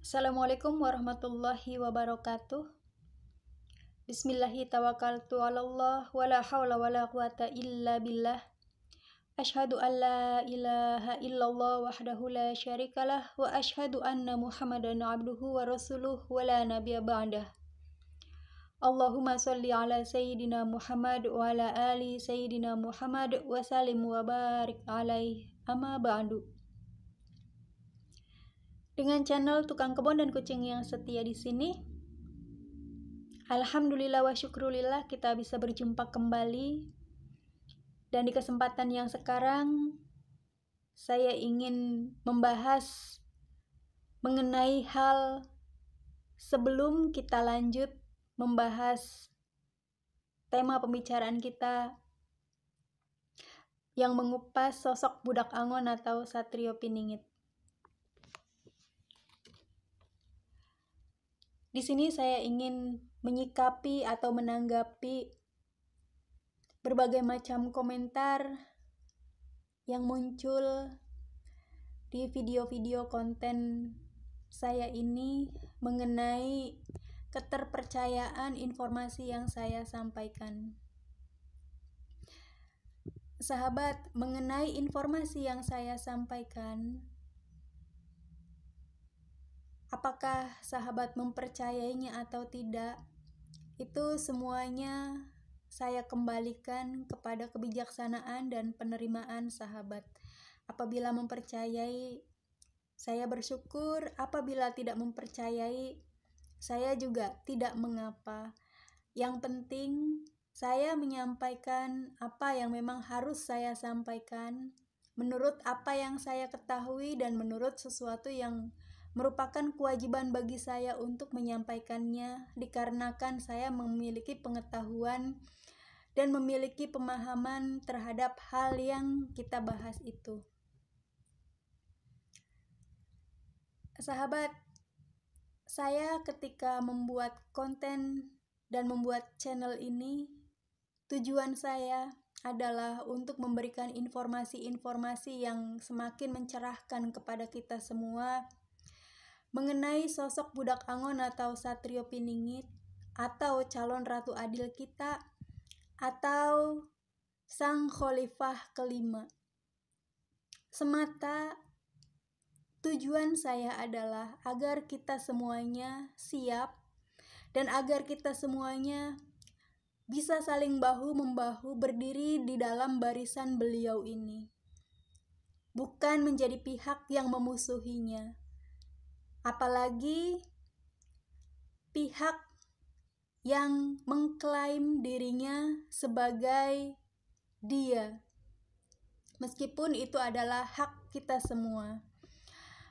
Assalamualaikum warahmatullahi wabarakatuh. Bismillahi tawakkaltu 'alallah wala haula wala quwata illa billah. Asyhadu an la ilaha illallah wahdahu la syarikalah wa asyhadu anna Muhammadan abduhu wa rasuluh wa la nabiyya ba'dah. Allahumma shalli ala sayyidina Muhammad wa ala ali sayyidina Muhammad wa sallim wa barik alaihi amma ba'du. Dengan channel Tukang Kebon dan Kucing yang setia di sini, alhamdulillah wa syukrulillah kita bisa berjumpa kembali. Dan di kesempatan yang sekarang, saya ingin membahas mengenai hal sebelum kita lanjut membahas tema pembicaraan kita yang mengupas sosok Budak Angon atau Satrio Piningit. Di sini saya ingin menyikapi atau menanggapi berbagai macam komentar yang muncul di video-video konten saya ini mengenai keterpercayaan informasi yang saya sampaikan. Sahabat, mengenai informasi yang saya sampaikan, apakah sahabat mempercayainya atau tidak, itu semuanya saya kembalikan kepada kebijaksanaan dan penerimaan sahabat. Apabila mempercayai, saya bersyukur. Apabila tidak mempercayai, saya juga tidak mengapa. Yang penting, saya menyampaikan apa yang memang harus saya sampaikan, menurut apa yang saya ketahui dan menurut sesuatu yang merupakan kewajiban bagi saya untuk menyampaikannya, dikarenakan saya memiliki pengetahuan dan memiliki pemahaman terhadap hal yang kita bahas itu. Sahabat, saya ketika membuat konten dan membuat channel ini, tujuan saya adalah untuk memberikan informasi-informasi yang semakin mencerahkan kepada kita semua mengenai sosok Budak Angon atau Satrio Piningit, atau calon Ratu Adil kita, atau Sang Khalifah kelima. Semata tujuan saya adalah agar kita semuanya siap dan agar kita semuanya bisa saling bahu-membahu berdiri di dalam barisan beliau ini, bukan menjadi pihak yang memusuhinya. Apalagi pihak yang mengklaim dirinya sebagai dia, meskipun itu adalah hak kita semua.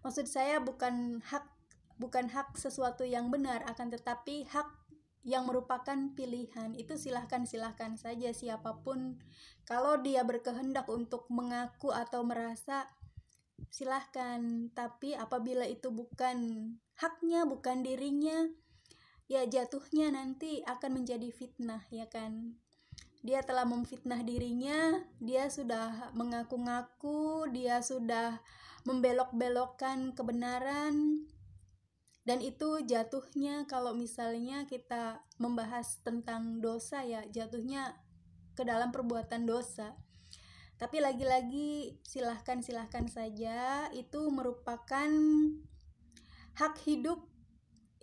Maksud saya bukan hak sesuatu yang benar, akan tetapi hak yang merupakan pilihan. Itu silahkan saja siapapun, kalau dia berkehendak untuk mengaku atau merasa, silahkan. Tapi apabila itu bukan haknya, bukan dirinya, ya jatuhnya nanti akan menjadi fitnah, ya kan? Dia telah memfitnah dirinya, dia sudah mengaku-ngaku, dia sudah membelok-belokkan kebenaran, dan itu jatuhnya kalau misalnya kita membahas tentang dosa, ya jatuhnya ke dalam perbuatan dosa. Tapi lagi-lagi silahkan saja, itu merupakan hak hidup,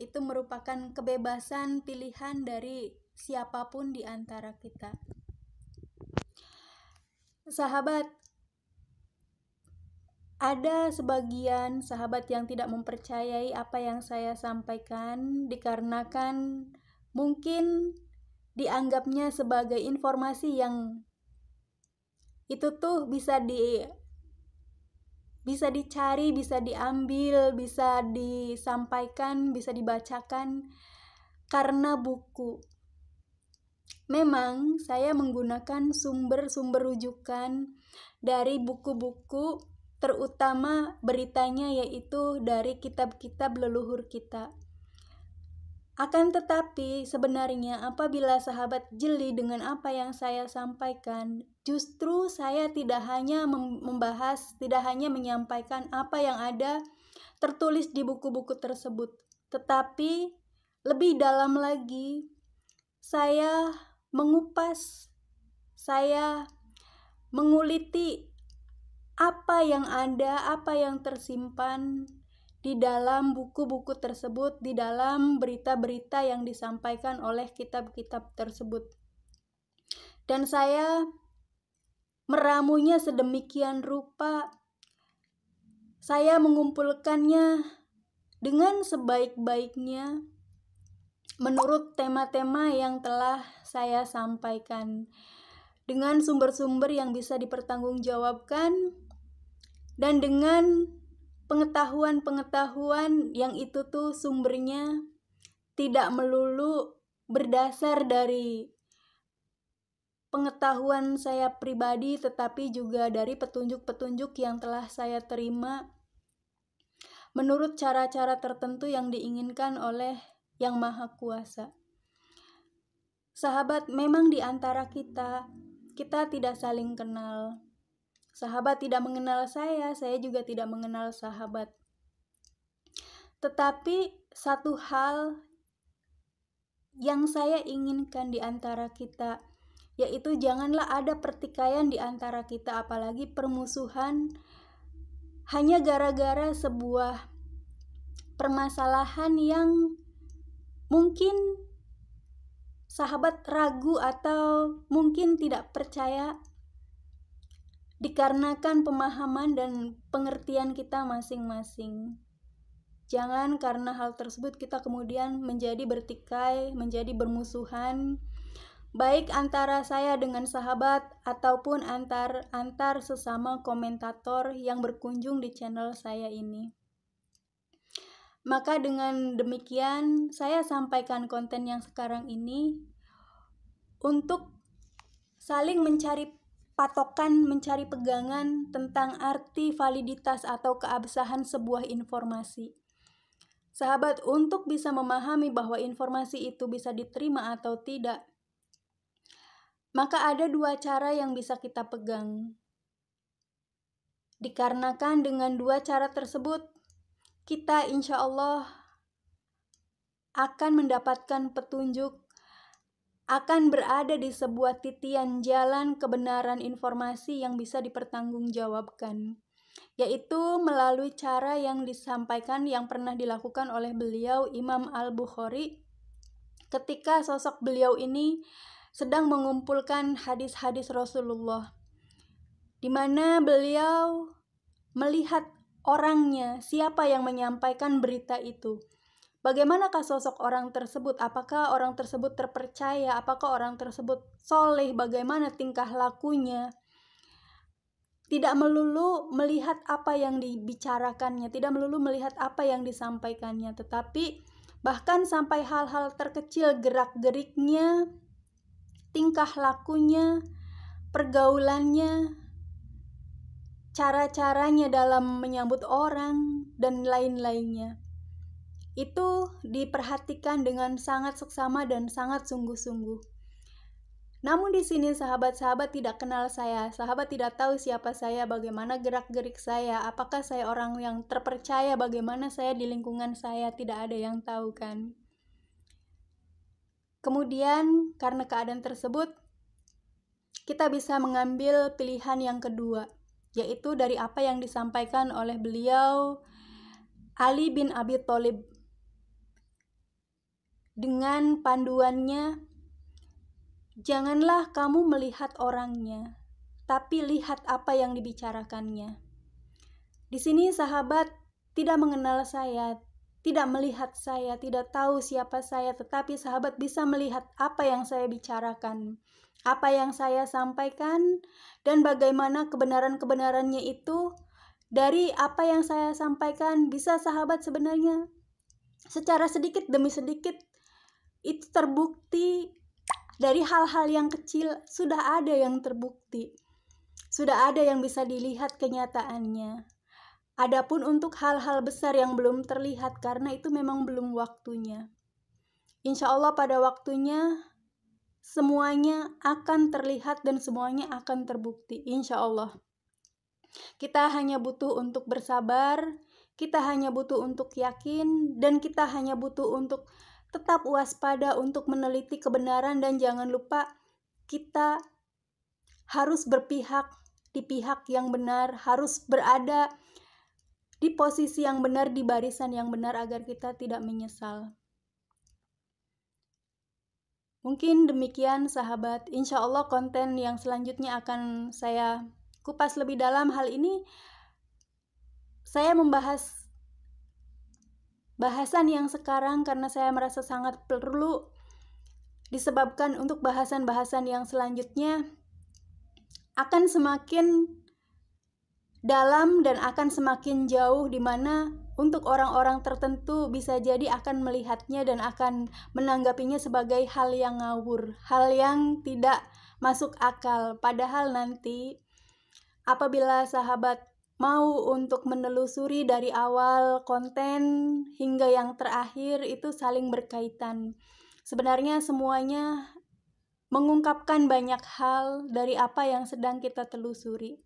itu merupakan kebebasan pilihan dari siapapun di antara kita. Sahabat, ada sebagian sahabat yang tidak mempercayai apa yang saya sampaikan, dikarenakan mungkin dianggapnya sebagai informasi yang itu tuh bisa dicari, bisa diambil, bisa disampaikan, bisa dibacakan karena buku. Memang saya menggunakan sumber-sumber rujukan dari buku-buku, terutama beritanya yaitu dari kitab-kitab leluhur kita. Akan tetapi sebenarnya apabila sahabat jeli dengan apa yang saya sampaikan, justru saya tidak hanya membahas, tidak hanya menyampaikan apa yang ada tertulis di buku-buku tersebut. Tetapi lebih dalam lagi, saya mengupas, saya menguliti apa yang ada, apa yang tersimpan di dalam buku-buku tersebut, di dalam berita-berita yang disampaikan oleh kitab-kitab tersebut. Dan saya meramunya sedemikian rupa, saya mengumpulkannya dengan sebaik-baiknya menurut tema-tema yang telah saya sampaikan, dengan sumber-sumber yang bisa dipertanggungjawabkan, dan dengan pengetahuan-pengetahuan yang itu tuh sumbernya tidak melulu berdasar dari pengetahuan saya pribadi, tetapi juga dari petunjuk-petunjuk yang telah saya terima menurut cara-cara tertentu yang diinginkan oleh Yang Maha Kuasa. Sahabat, memang di antara kita tidak saling kenal. Sahabat tidak mengenal saya juga tidak mengenal sahabat. Tetapi satu hal yang saya inginkan di antara kita, yaitu janganlah ada pertikaian di antara kita, apalagi permusuhan hanya gara-gara sebuah permasalahan yang mungkin sahabat ragu atau mungkin tidak percaya dikarenakan pemahaman dan pengertian kita masing-masing. Jangan karena hal tersebut kita kemudian menjadi bertikai, menjadi bermusuhan, baik antara saya dengan sahabat ataupun antar sesama komentator yang berkunjung di channel saya ini. Maka dengan demikian saya sampaikan konten yang sekarang ini untuk saling mencari patokan, mencari pegangan tentang arti validitas atau keabsahan sebuah informasi. Sahabat, untuk bisa memahami bahwa informasi itu bisa diterima atau tidak, maka ada dua cara yang bisa kita pegang. Dikarenakan dengan dua cara tersebut, kita insya Allah akan mendapatkan petunjuk, akan berada di sebuah titian jalan kebenaran informasi yang bisa dipertanggungjawabkan, yaitu melalui cara yang disampaikan yang pernah dilakukan oleh beliau Imam Al-Bukhari ketika sosok beliau ini sedang mengumpulkan hadis-hadis Rasulullah, di mana beliau melihat orangnya, siapa yang menyampaikan berita itu. Bagaimanakah sosok orang tersebut? Apakah orang tersebut terpercaya? Apakah orang tersebut soleh? Bagaimana tingkah lakunya? Tidak melulu melihat apa yang dibicarakannya, tidak melulu melihat apa yang disampaikannya, tetapi bahkan sampai hal-hal terkecil, gerak-geriknya, tingkah lakunya, pergaulannya, cara-caranya dalam menyambut orang, dan lain-lainnya. Itu diperhatikan dengan sangat seksama dan sangat sungguh-sungguh. Namun di sini sahabat-sahabat tidak kenal saya, sahabat tidak tahu siapa saya, bagaimana gerak-gerik saya, apakah saya orang yang terpercaya, bagaimana saya di lingkungan saya, tidak ada yang tahu kan. Kemudian karena keadaan tersebut, kita bisa mengambil pilihan yang kedua, yaitu dari apa yang disampaikan oleh beliau Ali bin Abi Thalib dengan panduannya, janganlah kamu melihat orangnya, tapi lihat apa yang dibicarakannya. Di sini sahabat tidak mengenal saya, tidak melihat saya, tidak tahu siapa saya, tetapi sahabat bisa melihat apa yang saya bicarakan, apa yang saya sampaikan, dan bagaimana kebenaran-kebenarannya itu. Dari apa yang saya sampaikan, bisa sahabat sebenarnya secara sedikit demi sedikit itu terbukti. Dari hal-hal yang kecil sudah ada yang terbukti, sudah ada yang bisa dilihat kenyataannya. Adapun untuk hal-hal besar yang belum terlihat, karena itu memang belum waktunya. Insya Allah pada waktunya semuanya akan terlihat dan semuanya akan terbukti, insya Allah. Kita hanya butuh untuk bersabar, kita hanya butuh untuk yakin, dan kita hanya butuh untuk tetap waspada untuk meneliti kebenaran, dan jangan lupa kita harus berpihak di pihak yang benar, harus berada di posisi yang benar, di barisan yang benar agar kita tidak menyesal. Mungkin demikian sahabat, insya Allah konten yang selanjutnya akan saya kupas lebih dalam. Hal ini saya membahas bahasan yang sekarang karena saya merasa sangat perlu, disebabkan untuk bahasan-bahasan yang selanjutnya akan semakin dalam dan akan semakin jauh, di mana untuk orang-orang tertentu bisa jadi akan melihatnya dan akan menanggapinya sebagai hal yang ngawur, hal yang tidak masuk akal. Padahal nanti apabila sahabat mau untuk menelusuri dari awal konten hingga yang terakhir, itu saling berkaitan. Sebenarnya semuanya mengungkapkan banyak hal dari apa yang sedang kita telusuri.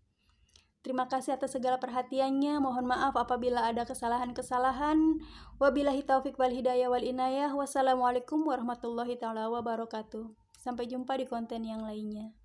Terima kasih atas segala perhatiannya. Mohon maaf apabila ada kesalahan-kesalahan. Wabillahi taufik wal hidayah wal inayah. Wassalamualaikum warahmatullahi taala wabarakatuh. Sampai jumpa di konten yang lainnya.